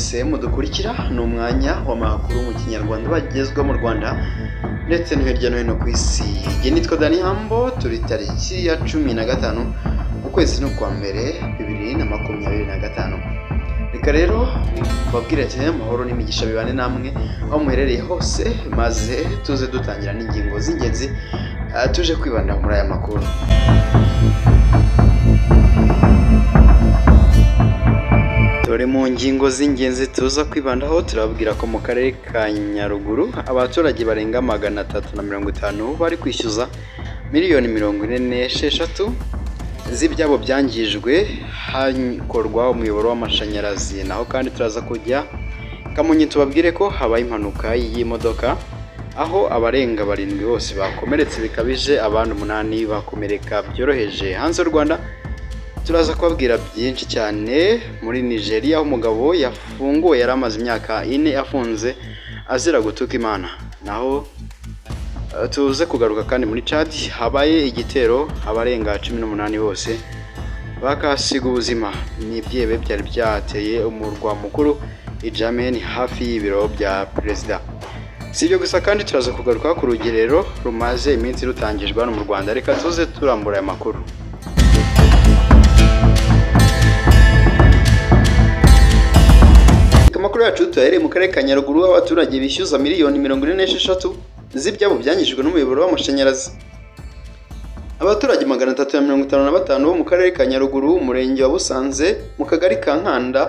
mwese mudukurikira ni umwanya w'amakuru mu kinyarwanda bagezwa mu Rwanda ndetse no hirya no hino ku isi. Jye nitwa Dani Hambo, turi tariki ya 15 ukwezi n'ukwa mbere 2025. Reka rero babwire ati amahoro n'imigisha bibane namwe aho muherereye hose, maze tuze dutangira n'ingingo z'ingenzi tuje kwibanda muri aya makuru. Dore mu ngingo z'ingenzi tuza kwibandaho turababwira ko mu karere ka Nyaruguru abaturage barenga 350 bari kwishyuza miliyoni 46 z'ibyabo byangijwe hakorwa umuyoboro w'amashanyarazi. Naho kandi turaza kujya Kamonyi tubabwire ko habaye impanuka y'imodoka aho abarenga 7 bose bakomeretse bikabije, abandi 8 bakomereka byoroheje. Hanze y'u Rwanda turaza kubabwira byinshi cyane. Muri Nigeria aho umugabo yafunguwe yari amaze imyaka 4 afunze azira gutuka Imana. Naho tuze kugaruka kandi muri Chad habaye igitero, abarenga 18 bose bakasiga ubuzima. N'ibyebe byari byateye umurwa mukuru Ijameni hafi y'ibiro bya perezida. Si ibyo gusa kandi turaza kugaruka ku rugerero rumaze iminsi rutangijwe hano mu Rwanda. Reka tuze turambura aya makuru. Amakuru yacu tuyahereye mu karere ka Nyaruguru aho abaturage bishyuza miliyoni 46 z'ibyabo byangijwe n'umuyoboro w'amashanyarazi. Abaturage 355 bo mu karere ka Nyaruguru, umurenge wa Busanze, mu kagari ka Nkanda,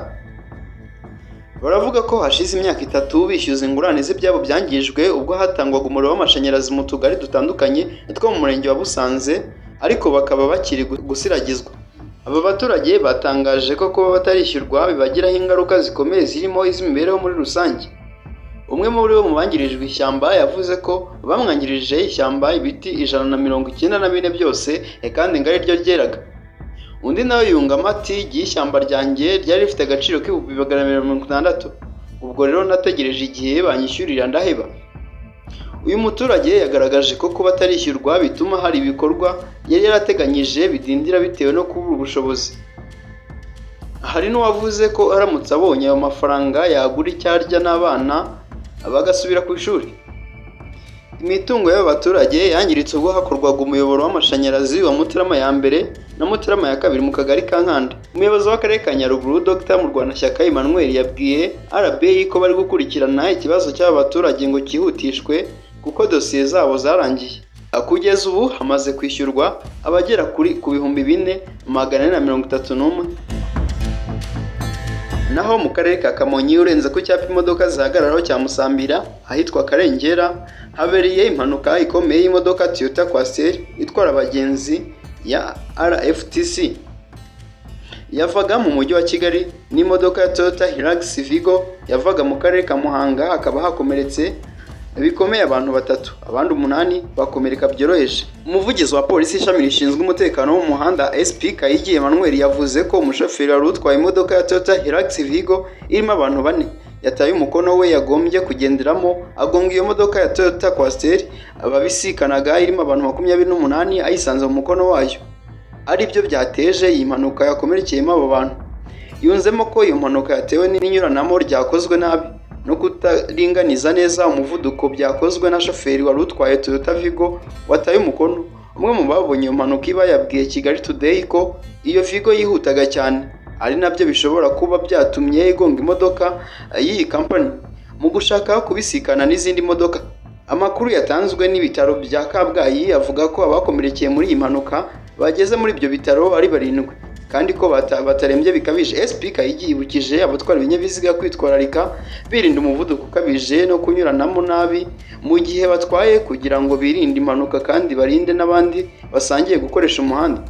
baravuga ko hashize imyaka 3 bishyuza ingurane z'ibyabo byangijwe ubwo hatangwaga umuriro w'amashanyarazi mu tugari dutandukanye two mu murenge wa Busanze, ariko bakaba bakiri gusiragizwa. Aba baturage batangaje ko kuba batarishyurwa bibagiraho ingaruka zikomeye zirimo iz'imibereho muri rusange. Umwe muri bo mu bangirijwe ishyamba yavuze ko bamwangirije ishyamba ibiti 194 byose kandi ngari ryo ryeraga. Undi nawe yungamo ati ishyamba ryanjye ryari rifite agaciro k'260. Ubwo rero nategereje igihe banyishyurira ndaheba. Uyu muturage yagaragaje ko kuba atarishyurwa bituma hari ibikorwa yari yarateganyije bidindira bitewe no kubura ubushobozi. Hari n'uwavuze ko aramutse abonye ayo mafaranga yagura icyarya n'abana bagasubira ku ishuri. Imitungo y'abaturage yangiritse ubwo hakorwaga umuyoboro w'amashanyarazi wa Mutarama ya mbere na Mutarama ya kabiri mu kagari ka Nkanda. Umuyobozi w'akarere ka Nyaruguru Dr. Murwanashyaka Emmanuel yabwiye RBA ko bari gukurikirana ikibazo cy'aba baturage ngo cyihutishwe kuko dosiye zabo zarangiye. Kugeza ubu hamaze kwishyurwa abagera kuri ku 4,431. Naho mu karere ka Kamonyi urenze ku cyapa imodoka zihagararaho cya Musambira ahitwa Karengera habereye impanuka ikomeye y'imodoka Toyota Coaster itwara abagenzi ya RFTC yavaga mu mujyi wa Kigali n'imodoka ya Toyota Hilux Vigo yavaga mu karere ka Muhanga. Hakaba hakomeretse bikomeye abantu 3, abandi 8 bakomereka byoroheje. Umuvugizi wa polisi ishami rishinzwe umutekano wo mu muhanda SP Kayigi Emmanuel yavuze ko umushoferi wari utwaye imodoka ya Toyota Hilux Vigo irimo abantu 4 yataye umukono we yagombye kugenderamo agonga iyo modoka ya Toyota Coaster ababisikanaga irimo abantu 28 ayisanze mu mukono wayo, ari byo byateje iyi mpanuka yakomerekeyemo abo bantu. Yunzemo ko iyo mpanuka yatewe n'inyuranamo ryakozwe nabi no kutaringaniza neza umuvuduko byakozwe na shoferi wari utwaye Toyota Vigo wataye umukono. Umwe mu babonye iyo mpanuka iba yabwiye Kigali Today ko iyo Vigo yihutaga cyane, ari nabyo bishobora kuba byatumye igonga imodoka y'iyi company mu gushaka kubisikana n'izindi modoka. Amakuru yatanzwe n'ibitaro bya Kabgayi avuga ko abakomerekeye muri iyi mpanuka bageze muri ibyo bitaro ari 7 kandi ko batarembye bikabije. SP Kayigi yibukije abatwara ibinyabiziga kwitwararika birinda umuvuduko ukabije no kunyuranamo nabi mu gihe batwaye kugira ngo birinde impanuka kandi barinde n'abandi basangiye gukoresha umuhanda.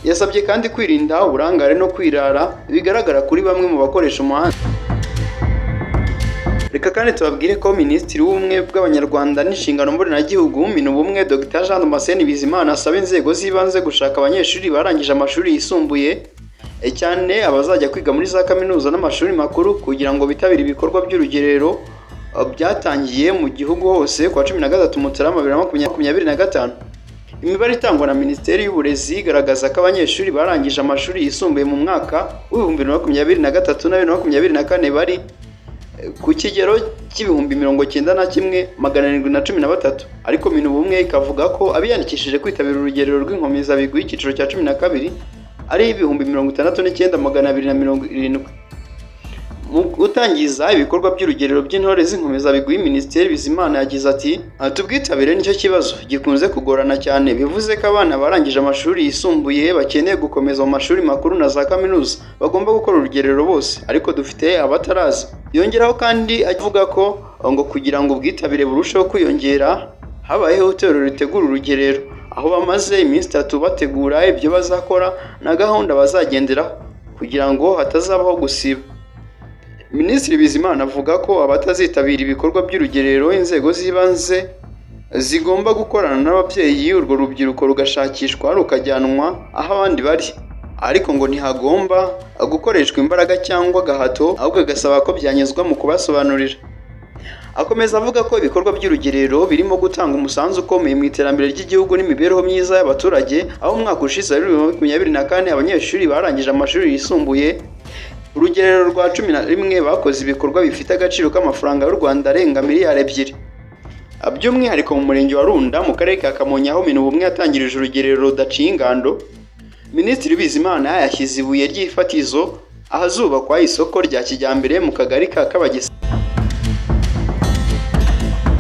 Yasabye kandi kwirinda uburangare no kwirara bigaragara kuri bamwe mu bakoresha umuhanda. Reka kandi tubabwire ko Minisitiri w'Ubumwe bw'Abanyarwanda n'Inshingano Mboneragihugu Minubumwe Dr. Jean Damascene Bizimana asaba inzego z'ibanze gushaka abanyeshuri barangije amashuri yisumbuye cyane abazajya kwiga muri za kaminuza n'amashuri makuru kugira ngo bitabire ibikorwa by'urugerero byatangiye mu gihugu hose kwa 13 Mutarama 2025. Imibare itangwa na Minisiteri y'Uburezi igaragaza ko abanyeshuri barangije amashuri yisumbuye mu mwaka w'2023 na 2024 bari ku kigero cy'ibihumbi 91,713, ariko Minubumwe ikavuga ko abiyandikishije kwitabira urugerero rw'inkomezabigwi icyiciro cya 12 ari ibihumbi 69,270. Mu gutangiza ibikorwa by'urugerero by'intore z'inkomezabigwi, Minisitiri Bizimana yagize ati "Ubwitabire nicyo kibazo gikunze kugorana cyane, bivuze ko abana barangije amashuri yisumbuye bakeneye gukomeza mu mashuri makuru na za kaminuza bagomba gukora urugerero bose, ariko dufite abataraza." Yongeraho kandi avuga ko ngo kugira ngo ubwitabire burusheho kwiyongera habayeho itorero ritegura urugerero, aho bamaze iminsi 3 bategura ibyo bazakora na gahunda bazagenderaho kugira ngo hatazabaho gusiba. Minisitiri Bizimana avuga ko abatazitabira ibikorwa by'urugerero inzego z'ibanze zigomba gukorana n'ababyeyi, urwo rubyiruko rugashakishwa rukajyanwa aho abandi bari, ariko ngo ntihagomba gukoreshwa imbaraga cyangwa gahato, ahubwo agasaba ko byanyuzwa mu kubasobanurira. Akomeza avuga ko ibikorwa by'urugerero birimo gutanga umusanzu ukomeye mu iterambere ry'igihugu n'imibereho myiza y'abaturage, aho umwaka ushize 2024 abanyeshuri barangije amashuri yisumbuye urugerero rwa 11 bakoze ibikorwa bifite agaciro k'amafaranga y'u Rwanda arenga miliyari 2. By'umwihariko mu murenge wa Runda mu karere ka Kamonyi, aho Minubumwe yatangirije urugerero rudaciye ingando, Minisitiri Bizimana yashyize ibuye ry'ifatizo ahazubakwa isoko rya kijyambere mu kagari ka Kabagesa.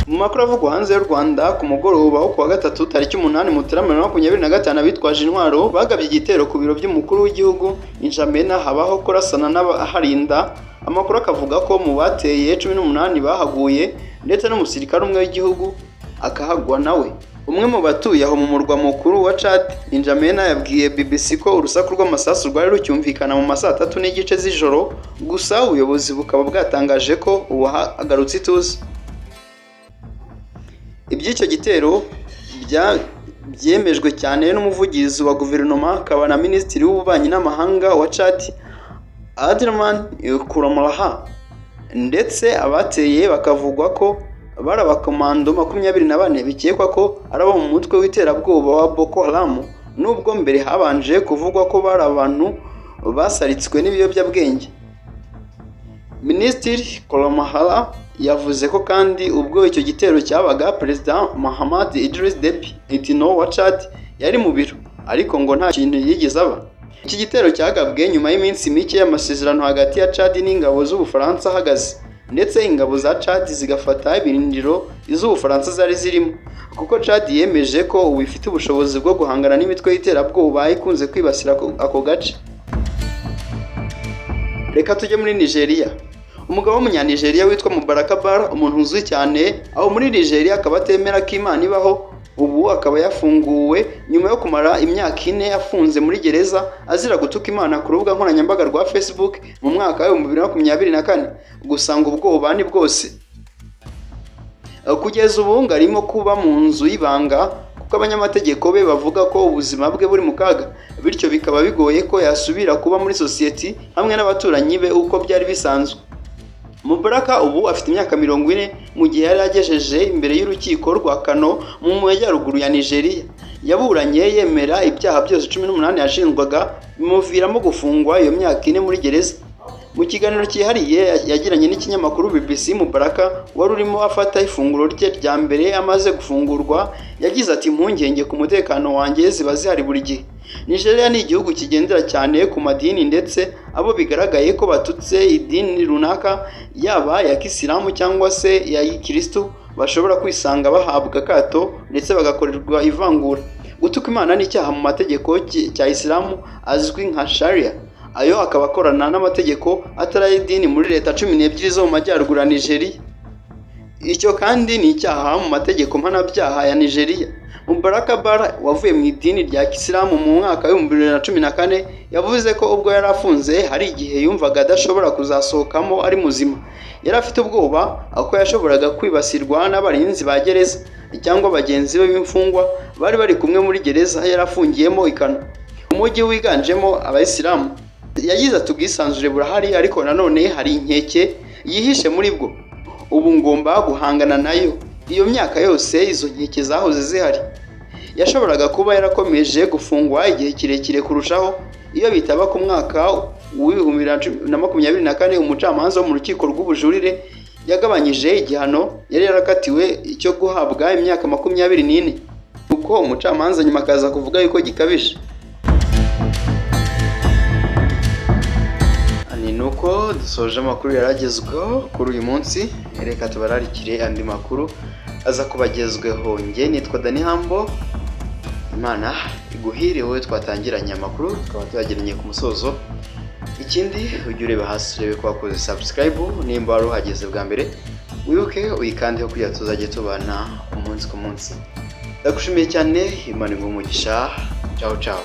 Mu makuru avugwa hanze y'u Rwanda, ku mugoroba wo kuwa gatatu tariki 8 Mutarama 2025 abitwaje intwaro bagabye igitero ku biro by'umukuru w'igihugu N'Djamena, habaho kurasana n'abaharinda. Amakuru akavuga ko mu bateye 18 bahaguye ndetse n'umusirikare umwe w'igihugu akahagwa nawe. Umwe mu batuye aho mu murwa mukuru wa Chad, N'Djamena, yabwiye BBC ko urusaku rw'amasasu rwari rucyumvikana mu masaa 3:30 z'ijoro, gusa ubuyobozi bukaba bwatangaje ko ubu hagarutse ituze. Iby'icyo gitero byemejwe cyane n'umuvugizi wa guverinoma akaba na minisitiri w'ububanyi n'amahanga wa Chad, Abdelrahman Kouramaraha, ndetse abateye bakavugwa ko bari abakomando 24 bikekwa ko ari abo mu mutwe w'iterabwoba wa Boko Haram, nubwo mbere habanje kuvugwa ko bari abantu basaritswe n'ibiyobyabwenge. Minisitiri Kouramaraha yavuze ko kandi ubwo icyo gitero cyabaga, Perezida Mahamat Idriss Deby Itno wa Chad yari mu biro, ariko ngo nta kintu yigeze aba. Iki gitero cyagabwe nyuma y'iminsi mike y'amasezerano hagati ya Chad n'ingabo z'Ubufaransa ahagaze, ndetse ingabo za Chad zigafata ibirindiro iz'Ubufaransa zari zirimo, kuko Chad yemeje ko ubu ifite ubushobozi bwo guhangana n'imitwe y'iterabwoba ikunze kwibasira ako gace. Reka tujye muri Nigeria. Umugabo w'umunyanigeria witwa Mubaraka Bar, umuntu uzwi cyane aho muri Nigeria, akaba atemera ko Imana ibaho, ubu akaba yafunguwe nyuma yo kumara imyaka 4 afunze muri gereza azira gutuka Imana ku rubuga nkoranyambaga rwa Facebook mu mwaka wa 2024. Gusa ngo ubwoba ni bwose. Kugeza ubu ngarimo kuba mu nzu y'ibanga kuko abanyamategeko be bavuga ko ubuzima bwe buri mu kaga, bityo bikaba bigoye ko yasubira kuba muri society hamwe n'abaturanyi be uko byari bisanzwe. Mubaraka ubu afite imyaka 40 mu gihe yari agejeje imbere y'urukiko rwa Kano mu majyaruguru ya Nigeria. Yaburanye yemera ibyaha byose 18 yashinjwaga, bimuviramo gufungwa iyo myaka 4 muri gereza. Mu kiganiro cyihariye yagiranye n'ikinyamakuru BBC, Mubaraka wari urimo afata ifunguro rye rya mbere amaze gufungurwa yagize ati "Impungenge ku mutekano wanjye ziba zihari buri gihe. Nigeria ni igihugu kigendera cyane ku madini, ndetse abo bigaragaye ko batutse idini runaka, yaba ya Kisilamu cyangwa se ya Kristo, bashobora kwisanga bahabwa kato ndetse bagakorerwa ivangura. Gutuka Imana ni icyaha mu mategeko cya Islamu azwi nka Sharia. Ayo akaba akorana n'amategeko atari idini muri leta 12 zo mu majyaruguru ya Nigeria. Icyo kandi ni icyaha mu mategeko mpanabyaha ya Nigeria. Mubaraka Bar wavuye mu idini rya Kisilamu mu mwaka wa 2014 yavuze ko ubwo yari afunze hari igihe yumvaga adashobora kuzasohokamo ari muzima. Yari afite ubwoba ako yashoboraga kwibasirwa n'abarinzi ba gereza cyangwa bagenzi be b'imfungwa bari bari kumwe muri gereza yari afungiyemo i Kano, umujyi wiganjemo abayisilamu. Yagize ati "Ubwisanzure burahari, ariko nanone hari inkeke yihishe muri bwo. Ubu ngomba guhangana nayo." Iyo myaka yose izo nkeke zahoze zihari. Yashoboraga kuba yarakomeje gufungwa igihe kirekire kurushaho iyo bitaba ku mwaka w'ibihumbi 2024 umucamanza wo mu rukiko rw'ubujurire yagabanyije igihano yari yarakatiwe cyo guhabwa imyaka 24 uko umucamanza nyuma akaza kuvuga yuko gikabije. Ni nuko dusoje amakuru yaragezweho kuri uyu munsi, reka tubararikire andi makuru aza kubagezweho. Nge nitwa Dani Hambo, Imana iguhire wowe twatangiranye amakuru tukaba tuyageranye ku musozo. Ikindi ujye ureba hasi urebe ko wakoze subscribe nimba wari uhageze bwa mbere, wibuke uyikandeho kugira tuzajye tubana umunsi ku munsi. Ndagushimiye cyane, Imana iguhe umugisha. Ciao ciao.